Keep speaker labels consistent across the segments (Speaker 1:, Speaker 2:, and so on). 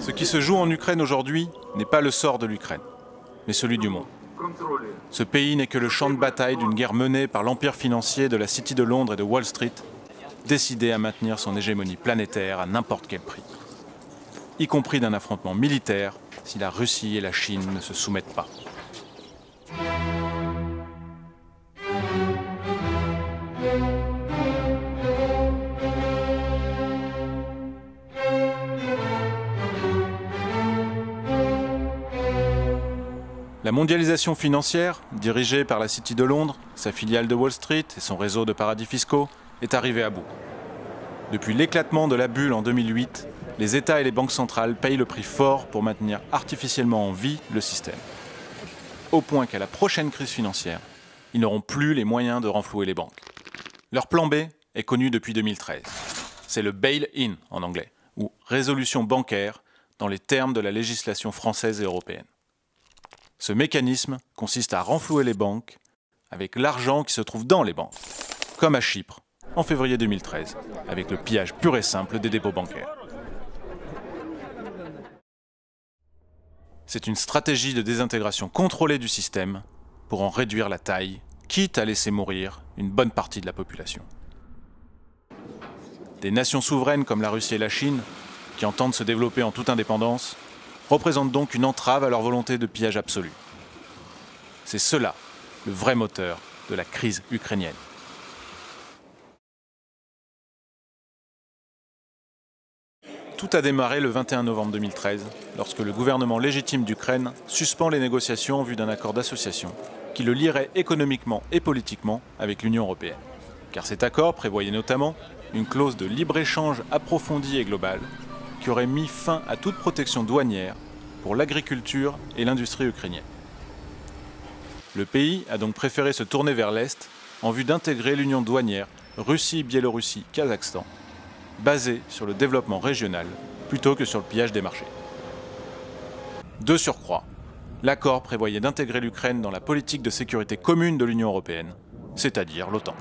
Speaker 1: Ce qui se joue en Ukraine aujourd'hui n'est pas le sort de l'Ukraine, mais celui du monde. Ce pays n'est que le champ de bataille d'une guerre menée par l'empire financier de la City de Londres et de Wall Street, décidé à maintenir son hégémonie planétaire à n'importe quel prix, y compris d'un affrontement militaire si la Russie et la Chine ne se soumettent pas. La mondialisation financière, dirigée par la City de Londres, sa filiale de Wall Street et son réseau de paradis fiscaux, est arrivée à bout. Depuis l'éclatement de la bulle en 2008, les États et les banques centrales payent le prix fort pour maintenir artificiellement en vie le système. Au point qu'à la prochaine crise financière, ils n'auront plus les moyens de renflouer les banques. Leur plan B est connu depuis 2013. C'est le bail-in en anglais, ou résolution bancaire dans les termes de la législation française et européenne. Ce mécanisme consiste à renflouer les banques avec l'argent qui se trouve dans les banques, comme à Chypre en février 2013, avec le pillage pur et simple des dépôts bancaires. C'est une stratégie de désintégration contrôlée du système pour en réduire la taille, quitte à laisser mourir une bonne partie de la population. Des nations souveraines comme la Russie et la Chine, qui entendent se développer en toute indépendance, représentent donc une entrave à leur volonté de pillage absolu. C'est cela, le vrai moteur de la crise ukrainienne. Tout a démarré le 21 novembre 2013, lorsque le gouvernement légitime d'Ukraine suspend les négociations en vue d'un accord d'association qui le lierait économiquement et politiquement avec l'Union européenne. Car cet accord prévoyait notamment une clause de libre-échange approfondie et globale qui aurait mis fin à toute protection douanière pour l'agriculture et l'industrie ukrainienne. Le pays a donc préféré se tourner vers l'Est en vue d'intégrer l'union douanière Russie-Biélorussie-Kazakhstan, basée sur le développement régional plutôt que sur le pillage des marchés. De surcroît, l'accord prévoyait d'intégrer l'Ukraine dans la politique de sécurité commune de l'Union européenne, c'est-à-dire l'OTAN.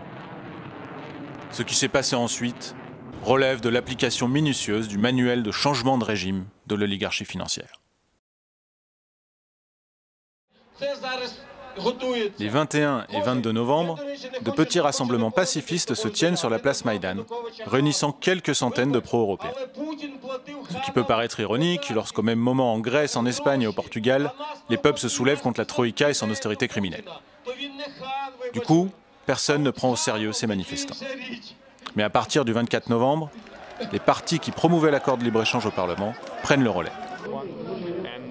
Speaker 1: Ce qui s'est passé ensuite relève de l'application minutieuse du manuel de changement de régime de l'oligarchie financière. Les 21 et 22 novembre, de petits rassemblements pacifistes se tiennent sur la place Maïdan, réunissant quelques centaines de pro-européens. Ce qui peut paraître ironique lorsqu'au même moment en Grèce, en Espagne et au Portugal, les peuples se soulèvent contre la Troïka et son austérité criminelle. Du coup, personne ne prend au sérieux ces manifestants. Mais à partir du 24 novembre, les partis qui promouvaient l'accord de libre-échange au Parlement prennent le relais.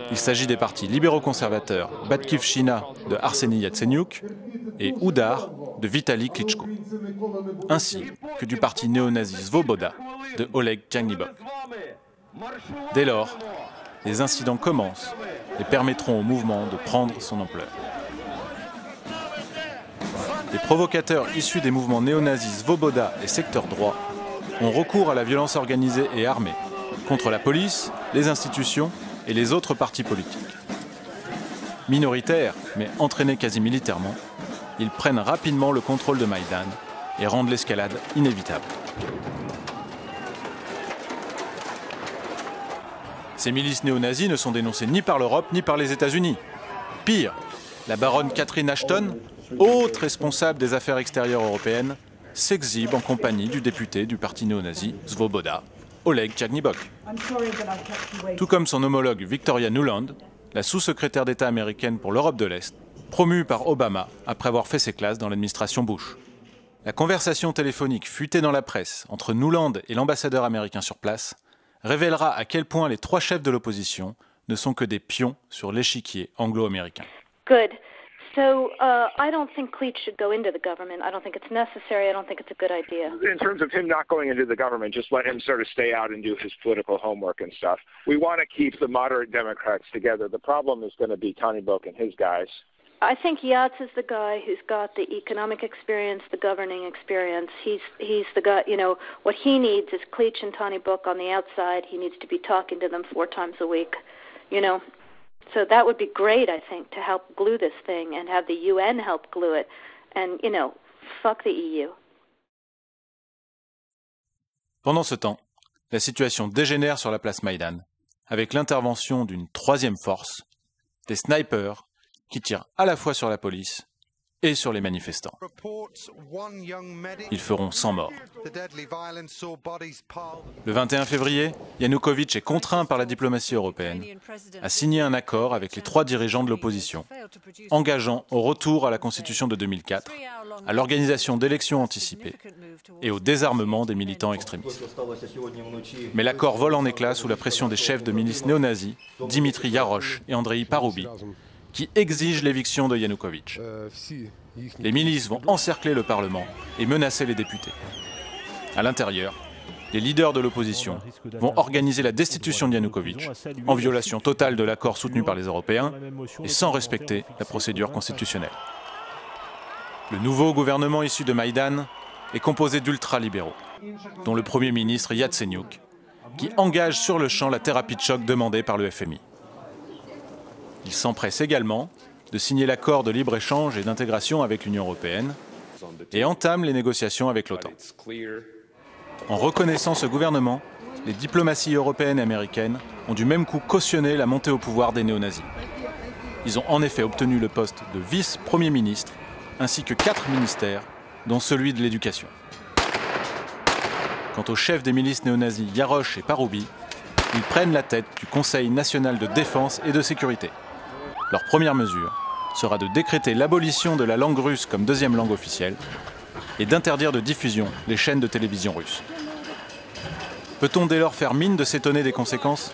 Speaker 1: Il s'agit des partis libéraux-conservateurs Batkivshina de Arseniy Yatsenyuk et Oudar de Vitali Klitschko, ainsi que du parti néo-nazi Svoboda de Oleg Tyagnibok. Dès lors, les incidents commencent et permettront au mouvement de prendre son ampleur. Les provocateurs issus des mouvements néo-nazis Svoboda et Secteur droit ont recours à la violence organisée et armée contre la police, les institutions et les autres partis politiques. Minoritaires, mais entraînés quasi militairement, ils prennent rapidement le contrôle de Maïdan et rendent l'escalade inévitable. Ces milices néo-nazis ne sont dénoncées ni par l'Europe ni par les États-Unis. Pire, la baronne Catherine Ashton, haute responsable des affaires extérieures européennes, s'exhibe en compagnie du député du parti néo-nazi Svoboda, Oleg Tyagnibok. Tout comme son homologue Victoria Nuland, la sous-secrétaire d'État américaine pour l'Europe de l'Est, promue par Obama après avoir fait ses classes dans l'administration Bush. La conversation téléphonique fuitée dans la presse entre Nuland et l'ambassadeur américain sur place révélera à quel point les trois chefs de l'opposition ne sont que des pions sur l'échiquier anglo-américain.
Speaker 2: Good. So I don't think Klitsch should go into the government. I don't think it's necessary. I don't think it's a good idea.
Speaker 3: In terms of him not going into the government, just let him sort of stay out and do his political homework and stuff. We want to keep the moderate Democrats together. The problem is going to be Tyagnibok and his guys.
Speaker 2: I think Yats is the guy who's got the economic experience, the governing experience. He's the guy, you know, what he needs is Klitsch and Tyagnibok on the outside. He needs to be talking to them 4 times a week, you know. So that would be great, I think, to help glue this thing and have the UN help glue it. And, you know, fuck the EU.
Speaker 1: Pendant ce temps, la situation dégénère sur la place Maïdan avec l'intervention d'une troisième force, des snipers qui tirent à la fois sur la police et sur les manifestants. Ils feront 100 morts. Le 21 février, Yanukovych est contraint par la diplomatie européenne à signer un accord avec les 3 dirigeants de l'opposition, engageant au retour à la Constitution de 2004, à l'organisation d'élections anticipées et au désarmement des militants extrémistes. Mais l'accord vole en éclats sous la pression des chefs de milices néo-nazis, Dimitri Yarosh et Andrei Paroubi, qui exigent l'éviction de Yanukovych. Les milices vont encercler le Parlement et menacer les députés. À l'intérieur, les leaders de l'opposition vont organiser la destitution de Yanukovych, en violation totale de l'accord soutenu par les Européens et sans respecter la procédure constitutionnelle. Le nouveau gouvernement issu de Maïdan est composé d'ultralibéraux, dont le Premier ministre Yatsenyuk, qui engage sur le champ la thérapie de choc demandée par le FMI. Il s'empresse également de signer l'accord de libre-échange et d'intégration avec l'Union européenne et entame les négociations avec l'OTAN. En reconnaissant ce gouvernement, les diplomaties européennes et américaines ont du même coup cautionné la montée au pouvoir des néo-nazis. Ils ont en effet obtenu le poste de vice-premier ministre ainsi que 4 ministères, dont celui de l'éducation. Quant aux chefs des milices néo-nazis Yarosh et Paroubi, ils prennent la tête du Conseil national de défense et de sécurité. Leur première mesure sera de décréter l'abolition de la langue russe comme 2e langue officielle et d'interdire de diffusion les chaînes de télévision russes. Peut-on dès lors faire mine de s'étonner des conséquences ?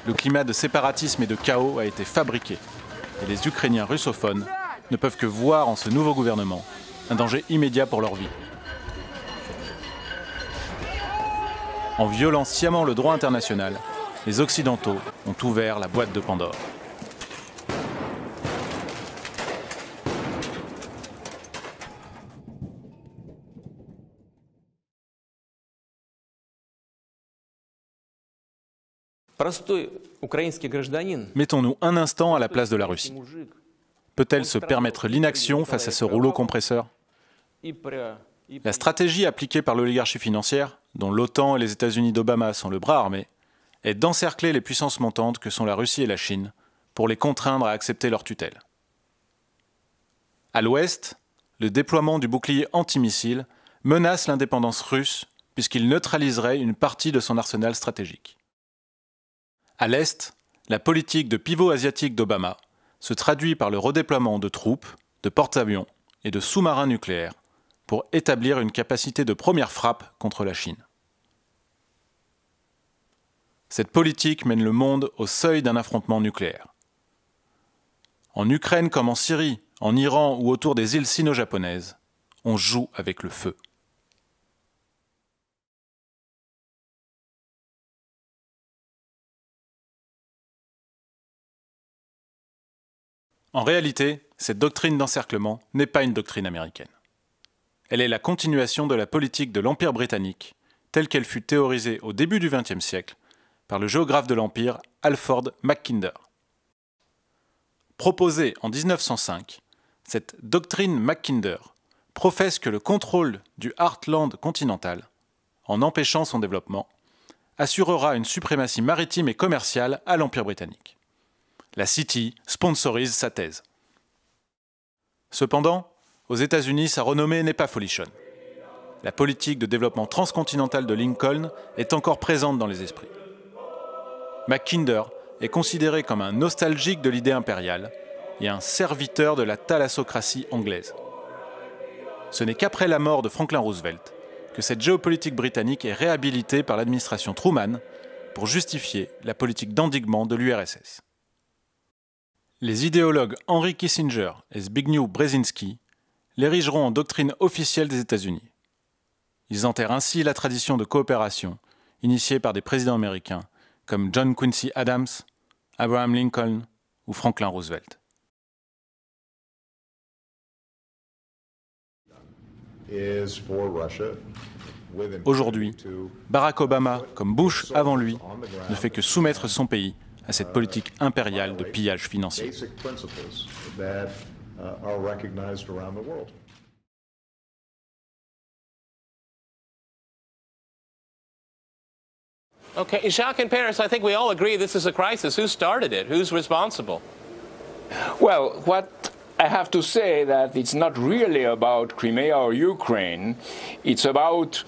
Speaker 1: Le climat de séparatisme et de chaos a été fabriqué et les Ukrainiens russophones ne peuvent que voir en ce nouveau gouvernement un danger immédiat pour leur vie. En violant sciemment le droit international, les Occidentaux ont ouvert la boîte de Pandore. Mettons-nous un instant à la place de la Russie. Peut-elle se permettre l'inaction face à ce rouleau compresseur ? La stratégie appliquée par l'oligarchie financière, dont l'OTAN et les États-Unis d'Obama sont le bras armé, est d'encercler les puissances montantes que sont la Russie et la Chine pour les contraindre à accepter leur tutelle. À l'ouest, le déploiement du bouclier antimissile menace l'indépendance russe puisqu'il neutraliserait une partie de son arsenal stratégique. À l'est, la politique de pivot asiatique d'Obama se traduit par le redéploiement de troupes, de porte-avions et de sous-marins nucléaires pour établir une capacité de première frappe contre la Chine. Cette politique mène le monde au seuil d'un affrontement nucléaire. En Ukraine comme en Syrie, en Iran ou autour des îles sino-japonaises, on joue avec le feu. En réalité, cette doctrine d'encerclement n'est pas une doctrine américaine. Elle est la continuation de la politique de l'Empire britannique, telle qu'elle fut théorisée au début du XXe siècle par le géographe de l'Empire Alfred Mackinder. Proposée en 1905, cette doctrine Mackinder professe que le contrôle du Heartland continental, en empêchant son développement, assurera une suprématie maritime et commerciale à l'Empire britannique. La City sponsorise sa thèse. Cependant, aux États-Unis, sa renommée n'est pas folichonne. La politique de développement transcontinental de Lincoln est encore présente dans les esprits. Mackinder est considéré comme un nostalgique de l'idée impériale et un serviteur de la thalassocratie anglaise. Ce n'est qu'après la mort de Franklin Roosevelt que cette géopolitique britannique est réhabilitée par l'administration Truman pour justifier la politique d'endiguement de l'URSS. Les idéologues Henry Kissinger et Zbigniew Brzezinski l'érigeront en doctrine officielle des États-Unis. Ils enterrent ainsi la tradition de coopération initiée par des présidents américains comme John Quincy Adams, Abraham Lincoln ou Franklin Roosevelt. Aujourd'hui, Barack Obama, comme Bush avant lui, ne fait que soumettre son pays à cette politique impériale de pillage financier.
Speaker 4: Okay, Jacques and Paris, I think we all agree this is a crisis. Who started it? Who's responsible?
Speaker 5: Well, what I have to say that it's not really about Crimea or Ukraine. It's about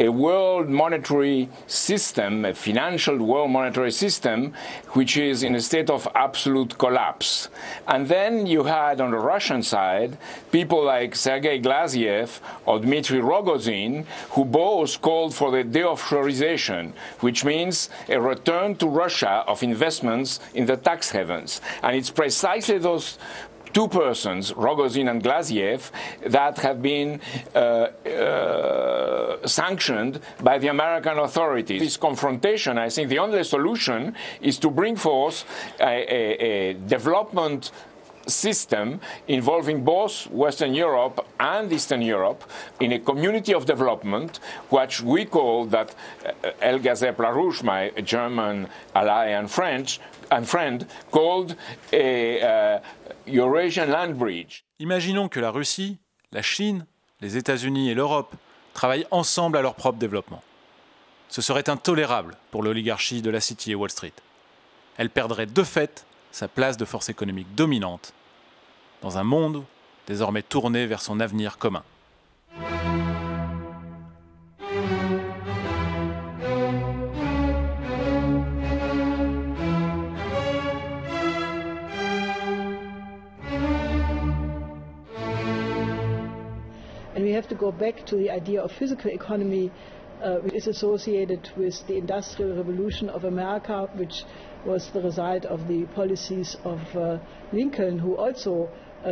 Speaker 5: a world monetary system, a financial world monetary system, which is in a state of absolute collapse. And then you had on the Russian side people like Sergei Glaziev or Dmitry Rogozin, who both called for the de-offshorization, which means a return to Russia of investments in the tax havens. And it's precisely those two persons, Rogozin and Glaziev, that have been sanctioned by the American authorities. This confrontation, I think the only solution is to bring forth a development system involving both Western Europe and Eastern Europe in a community of development, which we call that Helga Sepp-LaRouche, my German ally and friend, called a Eurasian land bridge.
Speaker 1: Imaginons que la Russie, la Chine, les États-Unis et l'Europe travaillent ensemble à leur propre développement. Ce serait intolérable pour l'oligarchie de la City et Wall Street. Elle perdrait de fait sa place de force économique dominante dans un monde désormais tourné vers son avenir commun.
Speaker 6: And we have to go back to the idea of physical economy, which is associated with the Industrial Revolution of America, which was the result of the policies of Lincoln, who also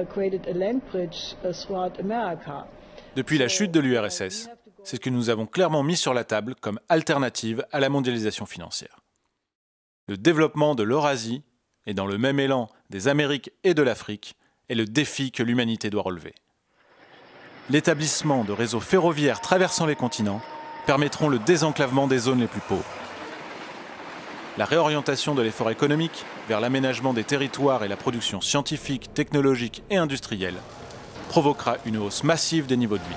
Speaker 6: created a land bridge throughout America.
Speaker 1: Depuis la chute de l'URSS, c'est ce que nous avons clairement mis sur la table comme alternative à la mondialisation financière. Le développement de l'Eurasie, et dans le même élan des Amériques et de l'Afrique, est le défi que l'humanité doit relever. L'établissement de réseaux ferroviaires traversant les continents permettront le désenclavement des zones les plus pauvres. La réorientation de l'effort économique vers l'aménagement des territoires et la production scientifique, technologique et industrielle provoquera une hausse massive des niveaux de vie.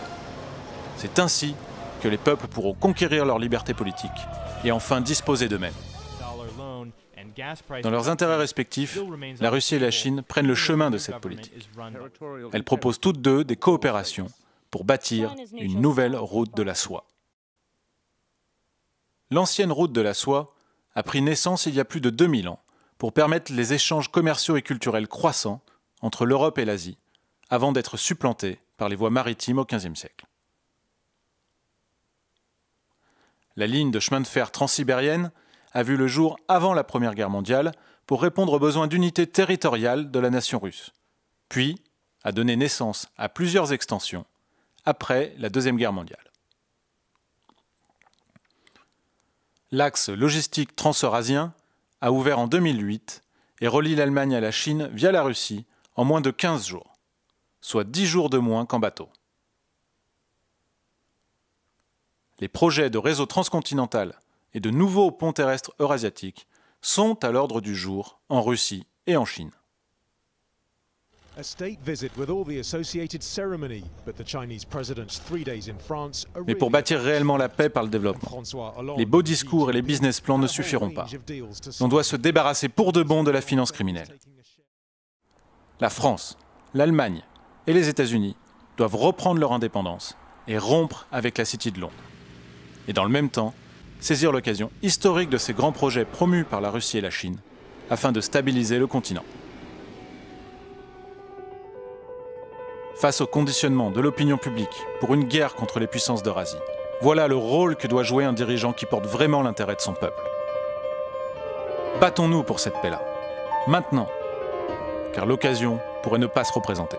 Speaker 1: C'est ainsi que les peuples pourront conquérir leur liberté politique et enfin disposer d'eux-mêmes. Dans leurs intérêts respectifs, la Russie et la Chine prennent le chemin de cette politique. Elles proposent toutes deux des coopérations pour bâtir une nouvelle route de la soie. L'ancienne route de la soie a pris naissance il y a plus de 2000 ans pour permettre les échanges commerciaux et culturels croissants entre l'Europe et l'Asie, avant d'être supplantée par les voies maritimes au XVe siècle. La ligne de chemin de fer transsibérienne a vu le jour avant la Première Guerre mondiale pour répondre aux besoins d'unité territoriale de la nation russe, puis a donné naissance à plusieurs extensions après la Deuxième Guerre mondiale. L'axe logistique transeurasien a ouvert en 2008 et relie l'Allemagne à la Chine via la Russie en moins de 15 jours, soit 10 jours de moins qu'en bateau. Les projets de réseau transcontinental et de nouveaux ponts terrestres eurasiatiques sont à l'ordre du jour en Russie et en Chine. Mais pour bâtir réellement la paix par le développement, les beaux discours et les business plans ne suffiront pas. On doit se débarrasser pour de bon de la finance criminelle. La France, l'Allemagne et les États-Unis doivent reprendre leur indépendance et rompre avec la City de Londres. Et dans le même temps, saisir l'occasion historique de ces grands projets promus par la Russie et la Chine afin de stabiliser le continent. Face au conditionnement de l'opinion publique pour une guerre contre les puissances d'Eurasie, voilà le rôle que doit jouer un dirigeant qui porte vraiment l'intérêt de son peuple. Battons-nous pour cette paix-là, maintenant, car l'occasion pourrait ne pas se représenter.